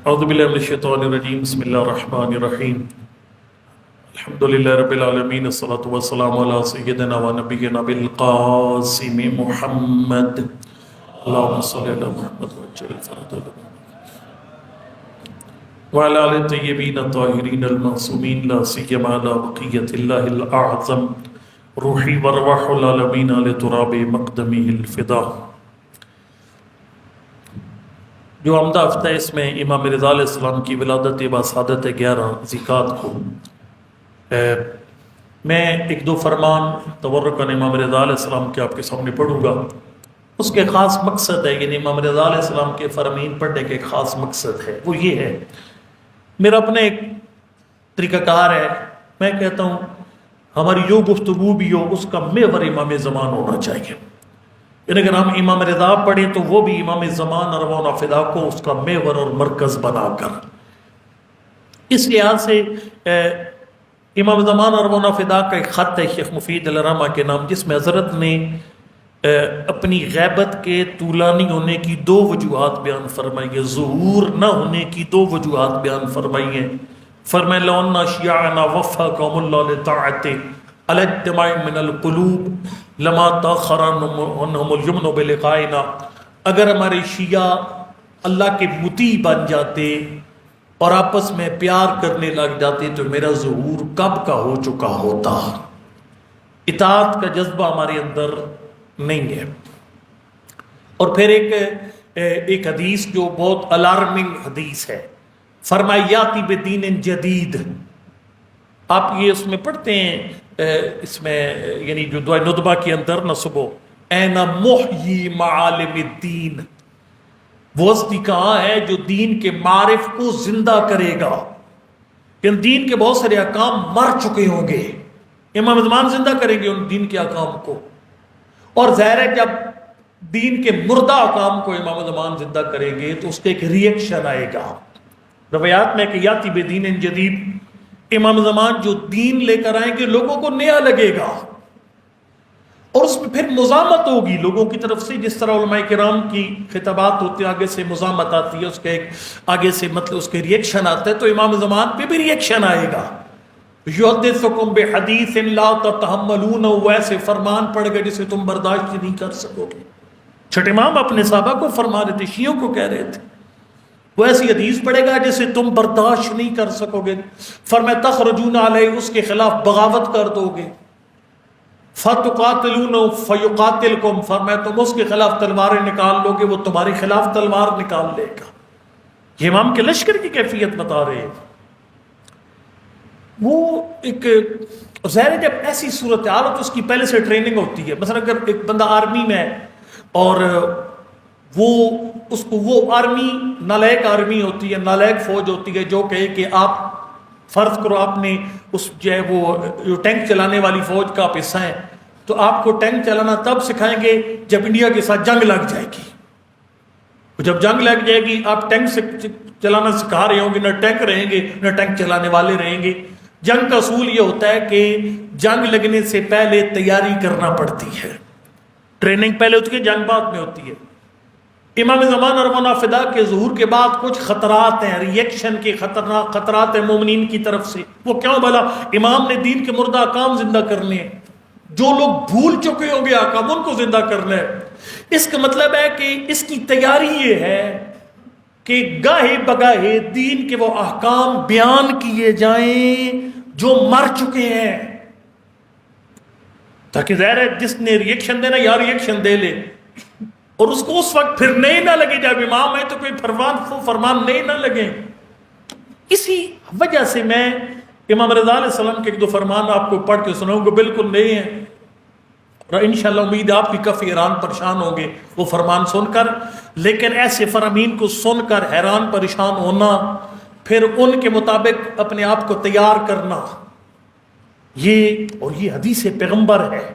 اعوذ باللہ من الشیطان الرجیم بسم اللہ الرحمن الرحیم الحمدللہ رب العالمین الصلاة والسلام علی سیدنا و نبینا بالقاسم محمد اللہم صلی علی محمد وجل فرد وعلى آل الطیبین الطاہرین المعصومین لا سیما علی بقیت اللہ الاعظم روحی وارواح العالمین لتراب مقدمہ الفدا۔ جو عمدہ ہفتہ اس میں امام رضا علیہ السلام کی ولادت باسعادت 11 ذیقعت کو میں ایک دو فرمان تورکاً امام رضا علیہ السلام کے آپ کے سامنے پڑھوں گا۔ اس کے خاص مقصد ہے، یعنی امام رضا علیہ السلام کے فرامین پڑھنے کے ایک خاص مقصد ہے، وہ یہ ہے، میرا اپنا ایک طریقہ کار ہے، میں کہتا ہوں ہماری جو گفتگو بھی ہو اس کا محور امام زمان ہونا چاہیے، یعنی اگر ہم امام رضا پڑھیں تو وہ بھی امام زمان ارواح و فدا کو اس کا محور اور مرکز بنا کر۔ اس لحاظ سے امام زمان ارواح و فدا کا ایک خط ہے شیخ مفید علیہ الرحمہ کے نام، جس میں حضرت نے اپنی غیبت کے طولانی ہونے کی دو وجوہات بیان فرمائی ہے، ظہور نہ ہونے کی دو وجوہات بیان فرمائی ہیں۔ فرمائے لَوَنَّا شِيَعَنَا وَفَّقَهُمُ اللَّهُ لِطَاعَتِهِ عَلَى اجْتِمَاعٍ مِنَ الْقُلُوبِ لَمَا تَأَخَّرَنَّهُمُ الْيُمْنُ بِلِقَائِنَا، اگر ہمارے شیعہ اللہ کے مطیع بن جاتے اور آپس میں پیار کرنے لگ جاتے تو میرا ظہور کب کا ہو چکا ہوتا۔ اطاعت کا جذبہ ہمارے اندر نہیں ہے۔ اور پھر ایک حدیث جو بہت الارمنگ حدیث ہے، فرمایا یاتی بدین جدید، آپ یہ اس میں پڑھتے ہیں، اس میں یعنی جو دعائے ندبہ کے اندر نصبو این محیی معالم الدین، وہ ہستی کہاں ہے جو دین کے معارف کو زندہ کرے گا، کہ دین کے بہت سارے احکام مر چکے ہوں گے، امام زمان زندہ کریں گے ان دین کے احکام کو، اور ظاہر ہے جب دین کے مردہ احکام کو امام زمان زندہ کریں گے تو اس کے ایک ریئیکشن آئے گا۔ روایات میں کہ یاتی بدین جدید، امام زمان جو دین لے کر آئیں گے لوگوں کو نیا لگے گا، اور اس میں پھر مزاحمت ہوگی لوگوں کی طرف سے، جس طرح علماء کرام کی خطابات ہوتے ہیں، آگے سے مزاحمت آتی ہے، اس کے ایک آگے سے مطلب اس کے ریئیکشن آتا ہے، تو امام زمان پہ بھی ریئیکشن آئے گا۔ یحدثکم بحدیث لا تتحملون، ویسے فرمان پڑ گئے جسے تم برداشت نہیں کر سکو گے۔ چھٹے امام اپنے صحابہ کو فرما رہے تھے، شیعوں کو کہہ رہے تھے، وہ ایسی حدیث پڑھے گا جسے تم برداشت نہیں کر سکو گے، فرمایا تخرجون علیہ، اس کے خلاف بغاوت کر دو گے، فتقاتلون فیقاتلکم، فرمایا تم اس کے خلاف تلواریں نکال لو گے، وہ تمہارے خلاف تلوار نکال لے گا۔ یہ امام کے لشکر کی کیفیت بتا رہے ہیں۔ وہ ایک ظاہر ہے جب ایسی صورتحال ہو تو اس کی پہلے سے ٹریننگ ہوتی ہے، مثلا اگر ایک بندہ آرمی میں ہے اور وہ اس کو وہ آرمی نالائق آرمی ہوتی ہے، نالائق فوج ہوتی ہے، جو کہے کہ آپ فرض کرو آپ نے اس جو ہے وہ ٹینک چلانے والی فوج کا آپ حصہ ہیں، تو آپ کو ٹینک چلانا تب سکھائیں گے جب انڈیا کے ساتھ جنگ لگ جائے گی، جب جنگ لگ جائے گی آپ ٹینک سے چلانا سکھا رہے ہوں گے، نہ ٹینک رہیں گے نہ ٹینک چلانے والے رہیں گے۔ جنگ کا اصول یہ ہوتا ہے کہ جنگ لگنے سے پہلے تیاری کرنا پڑتی ہے، ٹریننگ پہلے ہوتی ہے، جنگ بعد میں ہوتی ہے۔ امام زمان ارواح و فدا کے ظہور کے بعد کچھ خطرات ہیں، ریئیکشن کے خطرات ہیں مومنین کی طرف سے۔ وہ کیوں بھلا؟ امام نے دین کے مردہ احکام زندہ کرنے ہیں، جو لوگ بھول چکے ہوں گے احکام ان کو زندہ کرنا ہے۔ اس کا مطلب ہے کہ اس کی تیاری یہ ہے کہ گاہے بگاہے دین کے وہ احکام بیان کیے جائیں جو مر چکے ہیں، تاکہ ظاہر ہے جس نے ریئیکشن دینا یا ریئیکشن دے لے، اور اس کو اس وقت پھر نہیں نہ لگے جب امام ہے تو کوئی فرمان نہیں نہ لگے۔ اسی وجہ سے میں امام رضا علیہ السلام کے ایک دو فرمان آپ کو پڑھ کے سناؤں گا، بالکل نئے ہیں، اور انشاءاللہ امید آپ بھی کافی حیران پریشان ہوں گے وہ فرمان سن کر، لیکن ایسے فرامین کو سن کر حیران پریشان ہونا، پھر ان کے مطابق اپنے آپ کو تیار کرنا، یہ اور یہ حدیث پیغمبر ہے۔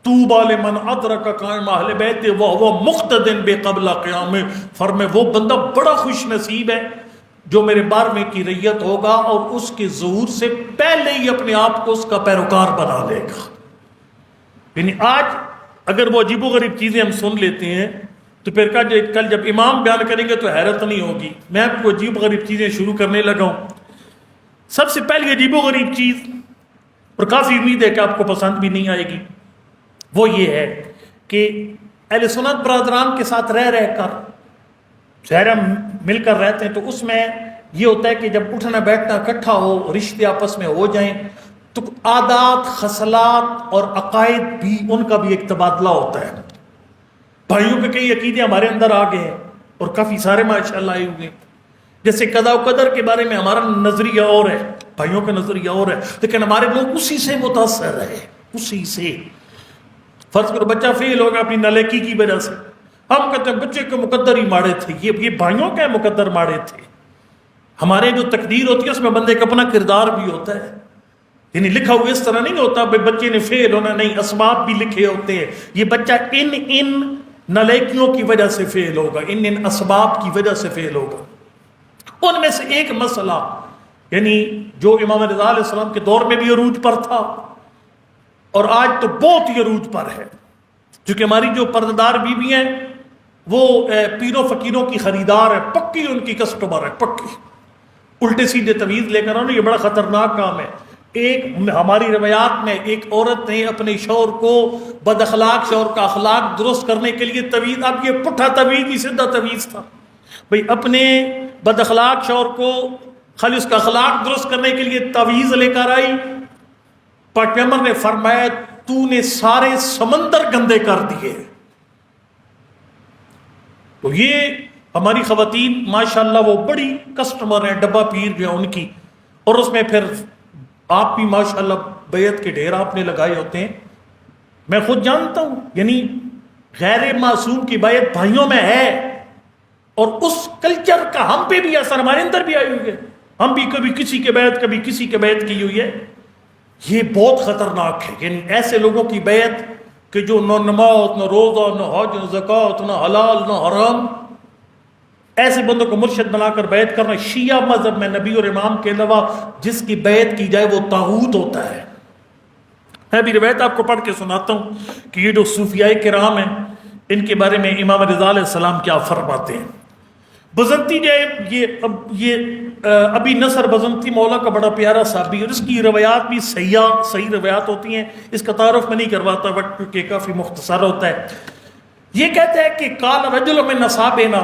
طوبی لمن ادرک قائم اہل بیت وہو مقتدن بقبل قیام، فرمائے وہ بندہ بڑا خوش نصیب ہے جو میرے بارہویں کی رعیت ہوگا اور اس کے ظہور سے پہلے ہی اپنے آپ کو اس کا پیروکار بنا لے گا۔ یعنی آج اگر وہ عجیب و غریب چیزیں ہم سن لیتے ہیں تو پھر کل جب امام بیان کریں گے تو حیرت نہیں ہوگی. میں آپ کو عجیب غریب چیزیں شروع کرنے لگا ہوں. سب سے پہلی عجیب و غریب چیز، اور کافی امید ہے کہ آپ کو پسند بھی نہیں آئے گی، وہ یہ ہے کہ اہل سنت برادران کے ساتھ رہ کر ظاہر ہم مل کر رہتے ہیں، تو اس میں یہ ہوتا ہے کہ جب اٹھنا بیٹھنا اکٹھا ہو، رشتے آپس میں ہو جائیں، تو عادات، خصلات اور عقائد بھی، ان کا بھی ایک تبادلہ ہوتا ہے. بھائیوں کے کئی عقیدے ہمارے اندر آ گئے ہیں اور کافی سارے ماشاءاللہ آئے ہوئے ہیں. جیسے قضاء و قدر کے بارے میں ہمارا نظریہ اور ہے، بھائیوں کا نظریہ اور ہے، لیکن ہمارے لوگ اسی سے متاثر رہے، اسی سے. فرض کرو بچہ فیل ہوگا اپنی نالیکی کی وجہ سے، ہم کہتے ہیں بچے کے مقدر ہی ماڑے تھے. یہ بھائیوں کے مقدر ماڑے تھے. ہمارے جو تقدیر ہوتی ہے اس میں بندے کا اپنا کردار بھی ہوتا ہے. یعنی لکھا ہوا اس طرح نہیں ہوتا بھائی بچے نے فیل ہونا، نہیں، اسباب بھی لکھے ہوتے ہیں. یہ بچہ ان نالیکیوں کی وجہ سے فیل ہوگا، ان اسباب کی وجہ سے فیل ہوگا. ان میں سے ایک مسئلہ یعنی جو امام رضا علیہ السلام کے دور میں بھی عروج پر تھا اور آج تو بہت ہی عروج پر ہے، چونکہ ہماری جو پردہ بیوی ہیں وہ پیروں فقیروں کی خریدار ہے، پکی ان کی کسٹمر ہے، پکی. الٹے سیدھے تویز لے کر آنا، یہ بڑا خطرناک کام ہے. ایک ہماری روایات میں ایک عورت نے اپنے شوہر کو بد اخلاق شوہر کا اخلاق درست کرنے کے لیے تویز، اب یہ پٹھا تویز ہی سیدھا تویز تھا بھئی، اپنے بد اخلاق شوہر کو خالی اس کا اخلاق درست کرنے کے لیے تویز لے کر آئی. پیغمبر نے فرمایا تو نے سارے سمندر گندے کر دیے. تو یہ ہماری خواتین ماشاءاللہ وہ بڑی کسٹمر ہیں، ڈبہ پیر جو ہیں ان کی، اور اس میں پھر آپ بھی ماشاءاللہ بیعت کے ڈھیر آپ نے لگائے ہوتے ہیں. میں خود جانتا ہوں، یعنی غیر معصوم کی بیعت بھائیوں میں ہے، اور اس کلچر کا ہم پہ بھی اثر ہمارے اندر بھی آئی ہوئی ہے. ہم بھی کبھی کسی کے بیعت کبھی کسی کے بیعت کی ہوئی ہے. یہ بہت خطرناک ہے. یعنی ایسے لوگوں کی بیعت کہ جو نہ نماز، نہ روزہ، نہ حج، نہ زکوٰۃ، نہ حلال، نہ حرام، ایسے بندوں کو مرشد بنا کر بیعت کرنا. شیعہ مذہب میں نبی اور امام کے علاوہ جس کی بیعت کی جائے وہ طاغوت ہوتا ہے. میں بھی روایت آپ کو پڑھ کے سناتا ہوں کہ یہ جو صوفیاء کرام ہیں ان کے بارے میں امام رضا علیہ السلام کیا فرماتے ہیں. بزنتی جو ہے یہ ابی نصر بزنتی مولا کا بڑا پیارا صحابی، اور اس کی روایات بھی صحیح روایات ہوتی ہیں. اس کا تعارف میں نہیں کرواتا وقت کیونکہ کافی مختصر ہوتا ہے. یہ کہتا ہے کہ قال رجل من اصحابنا،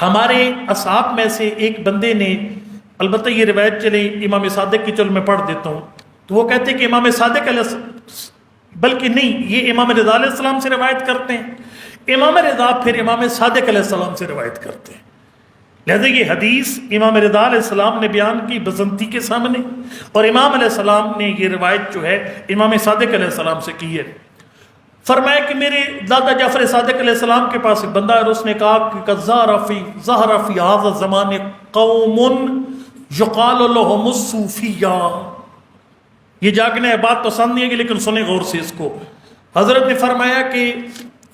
ہمارے اصحاب میں سے ایک بندے نے، البتہ یہ روایت چلے امام صادق کی، چل میں پڑھ دیتا ہوں. تو وہ کہتے ہیں کہ امام صادق علیہ، بلکہ نہیں، یہ امام رضا علیہ السلام سے روایت کرتے ہیں. امام رضا پھر امام صادق علیہ السلام سے روایت کرتے ہیں. لہذا یہ حدیث امام رضا علیہ السلام نے بیان کی بزنتی کے سامنے، اور امام علیہ السلام نے یہ روایت جو ہے امام صادق علیہ السلام سے کی ہے. فرمایا کہ میرے دادا جعفر صادق علیہ السلام کے پاس ایک بندہ ہے، اور اس نے کہا کہ ظہر فی ھذا الزمان قوم یقال لهم الصوفیہ. یہ جاگنے ہے، بات پسند نہیں ہے لیکن سنیں غور سے اس کو. حضرت نے فرمایا کہ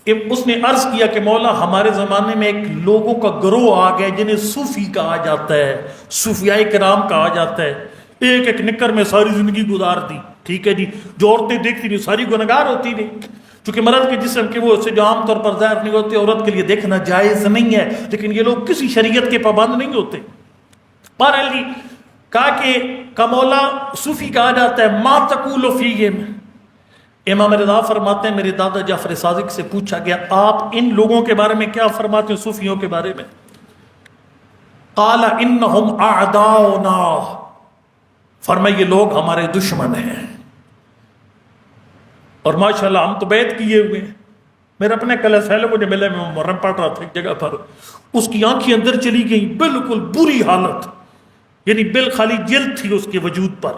اس نے عرض کیا کہ مولا ہمارے زمانے میں ایک لوگوں کا گروہ آ گیا جنہیں صوفی کہا جاتا ہے، صوفیاء کرام کہا جاتا ہے. ایک نکر میں ساری زندگی گزار دی. ٹھیک ہے جی، جو عورتیں دیکھتی نہیں ساری گنہگار ہوتی نہیں، چونکہ مرد کے جسم کے وہ جو عام طور پر ظاہر نہیں ہوتے، عورت کے لیے دیکھنا جائز نہیں ہے، لیکن یہ لوگ کسی شریعت کے پابند نہیں ہوتے. بہرحال جی کہا کہ کمولا صوفی کہا جاتا ہے. ما تقول فیہم، امام رضا فرماتے ہیں میرے دادا جعفر صادق سے پوچھا گیا آپ ان لوگوں کے بارے میں کیا فرماتے ہیں، صوفیوں کے بارے میں؟ قال انہم اعداؤنا، فرمایا یہ لوگ ہمارے دشمن ہیں. اور ماشاءاللہ ہم تو بیعت کیے ہوئے ہیں. میرا اپنے کل سہل مجھے ملے، میں محرم پڑھ رہا تھا ایک جگہ پر، اس کی آنکھیں اندر چلی گئیں، بالکل بری حالت، یعنی بل خالی جلد تھی اس کے وجود پر،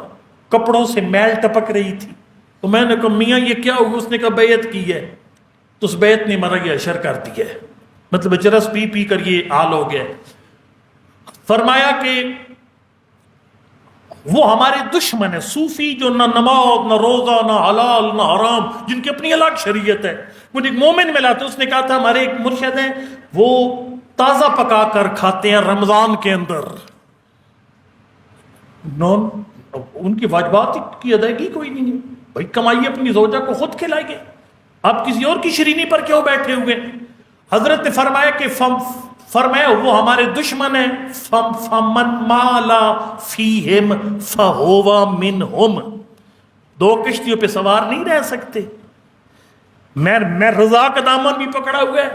کپڑوں سے میل ٹپک رہی تھی. تو میں نے کہا میاں یہ کیا ہوا؟ اس نے کہا بیعت کی ہے. تو اس بیعت نے مرا یہ اشر کر دیا ہے، مطلب چرس پی پی کر یہ حال ہو گیا. فرمایا کہ وہ ہمارے دشمن ہے. صوفی جو نہ نماز، نہ روزہ، نہ حلال، نہ حرام، جن کی اپنی الگ شریعت ہے. مجھے ایک مومن ملا تھا، اس نے کہا تھا ہمارے ایک مرشد ہیں وہ تازہ پکا کر کھاتے ہیں رمضان کے اندر. ان کی واجبات کی ادائیگی کوئی نہیں ہے. بھائی کمائیے، اپنی زوجہ کو خود کھلائیے، آپ کسی اور کی شرینی پر کیوں بیٹھے ہوئے؟ حضرت نے فرمایا کہ فرمایا وہ ہمارے دشمن ہیں، فمن مالا فیہم فہوا منہم، دو کشتیوں پہ سوار نہیں رہ سکتے، میں رضا کا دامن بھی پکڑا ہوا ہے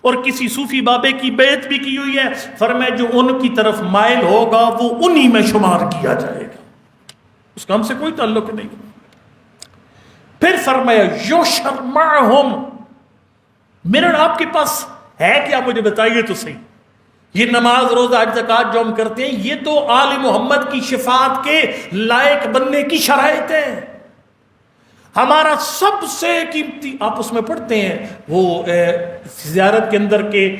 اور کسی صوفی بابے کی بیعت بھی کی ہوئی ہے، فرمایا جو ان کی طرف مائل ہوگا وہ انہی میں شمار کیا جائے گا، اس کا ہم سے کوئی تعلق نہیں۔ پھر فرمایا یوشر معہم، میرا آپ کے پاس ہے کیا مجھے بتائیے تو صحیح، یہ نماز روزہ حج زکوٰۃ جو ہم کرتے ہیں یہ تو آل محمد کی شفاعت کے لائق بننے کی شرائط ہے، ہمارا سب سے قیمتی، آپ اس میں پڑھتے ہیں وہ زیارت کے اندر کہ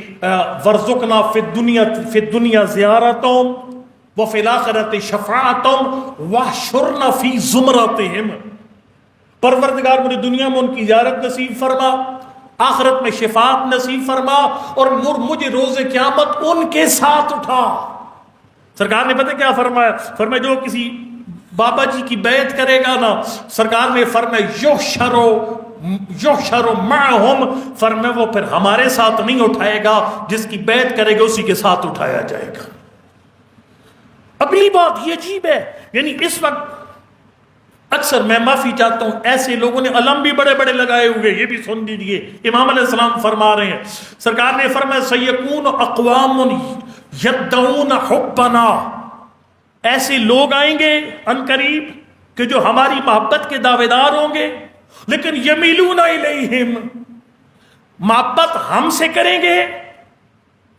ورزقنا فی الدنیا زیارتہم وفی الآخرۃ شفاعتہم واحشرنا فی زمرتہم، پروردگار مجھے دنیا میں ان کی زیارت نصیب فرما، آخرت میں شفاعت نصیب فرما، اور مجھے روز قیامت ان کے ساتھ اٹھا۔ سرکار نے پتہ کیا فرمایا؟ فرمایا جو کسی بابا جی کی بیعت کرے گا نا، سرکار نے فرمایا یحشر معہم، فرمایا وہ پھر ہمارے ساتھ نہیں اٹھائے گا، جس کی بیعت کرے گا اسی کے ساتھ اٹھایا جائے گا۔ اگلی بات یہ عجیب ہے، یعنی اس وقت اکثر میں معافی چاہتا ہوں ایسے لوگوں نے علم بھی بڑے بڑے لگائے ہوئے، یہ بھی سن لیجیے، امام علیہ السلام فرما رہے ہیں، سرکار نے فرمایا سیکون اقوام یدعون حبنا، ایسے لوگ آئیں گے عنقریب کہ جو ہماری محبت کے دعوے دار ہوں گے، لیکن یمیلون الیہم، محبت ہم سے کریں گے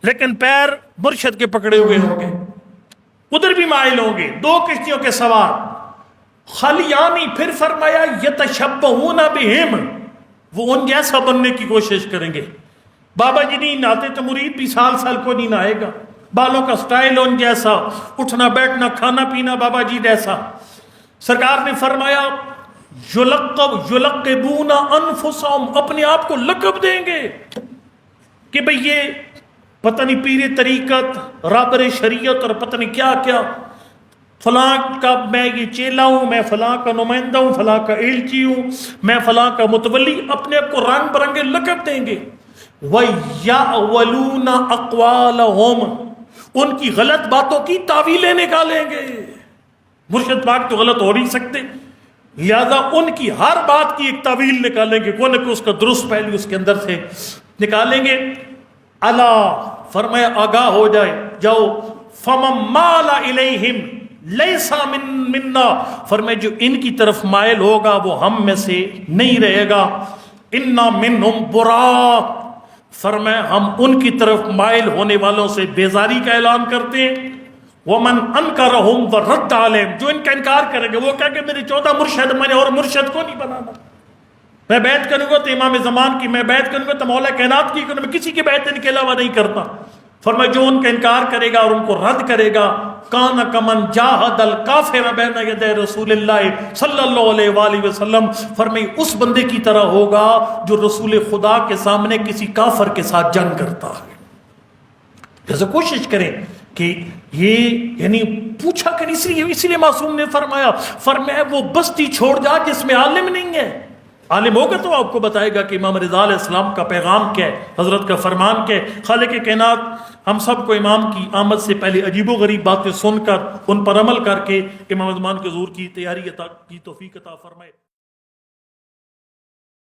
لیکن پیر مرشد کے پکڑے ہوئے ہوں گے، ادھر بھی مائل ہوں گے، دو کشتیوں کے سوار، خلیانی، پھر فرمایا یتشبہون بہم، وہ ان جیسا بننے کی کوشش کریں گے، بابا جی نہیں نہاتے تو مرید بھی سال سال کو نہیں نہائے گا، بالوں کا سٹائل ان جیسا، اٹھنا بیٹھنا کھانا پینا بابا جی جیسا۔ سرکار نے فرمایا یلقبون انفسہم، اپنے آپ کو لقب دیں گے کہ بھئی یہ پتہ نہیں پیر طریقت، رابر شریعت اور پتہ نہیں کیا کیا، فلاں کا میں یہ چیلا ہوں، میں فلاں کا نمائندہ ہوں، فلاں کا ایلچی ہوں، میں فلاں کا متولی، اپنے آپ کو رنگ برنگے لقب دیں گے۔ وَيَأْوَلُونَ أَقْوَالَهُمْ، ان کی غلط باتوں کی تعویلیں نکالیں گے، مرشد پاک تو غلط ہو نہیں سکتے، لہذا ان کی ہر بات کی ایک تعویل نکالیں گے، کوئی نہ کوئی اس کا درست پہلو اس کے اندر سے نکالیں گے۔ اللہ فرمایا آگاہ ہو جائے جاؤ، فَمَن مَالَ إِلَيْهِمْ لیسا منا، فرمائے جو ان کی طرف مائل ہوگا وہ ہم میں سے نہیں رہے گا، انا منہم برا، فرمائے ہم ان کی طرف مائل ہونے والوں سے بیزاری کا اعلان کرتے ہیں، ومن انکرہم ورد علیہم، جو ان کا انکار کریں گے وہ کہہ کہ میرے 14 مرشد، میں نے اور مرشد کو نہیں بنانا، میں بیعت کروں گا تو امام زمان کی، میں بیعت کروں گا تو مولا کائنات کی، میں کسی کی بیعت ان کے علاوہ نہیں کرتا۔ فرمایا جو ان کا انکار کرے گا اور ان کو رد کرے گا، کان کمن جاہد الکافر بین یدی رسول اللہ صلی اللہ علیہ وآلہ وسلم، فرمایا اس بندے کی طرح ہوگا جو رسول خدا کے سامنے کسی کافر کے ساتھ جنگ کرتا ہے۔ جیسے کوشش کریں کہ یہ یعنی پوچھا کر، اس لیے معصوم نے فرمایا وہ بستی چھوڑ جا جس میں عالم نہیں ہے، عالم ہوگا تو آپ کو بتائے گا کہ امام رضا علیہ السلام کا پیغام کیا ہے، حضرت کا فرمان کیا ہے۔ خالق کائنات ہم سب کو امام کی آمد سے پہلے عجیب و غریب باتیں سن کر ان پر عمل کر کے امام زمان کے ظہور کی تیاری کی توفیق عطا فرمائے۔